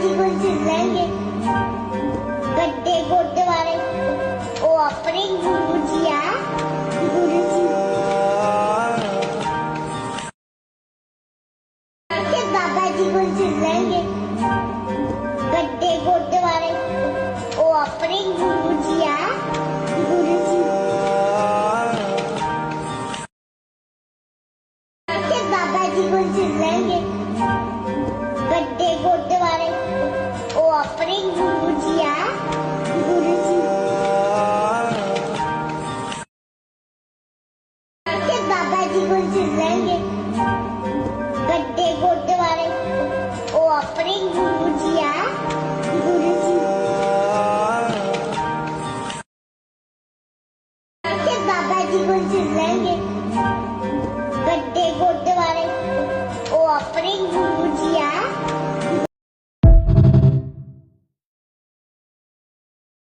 जी को चलेंगे गड्ढे गुरुद्वारे वो अपने गुरु जी आ गुरु जी के बाबा जी को चलेंगे गड्ढे गुरुद्वारे वो अपने गुरु जी आ गुरु जी के बाबा जी को चलेंगे गड्ढे गुरुद्वारे वो अपने गुरु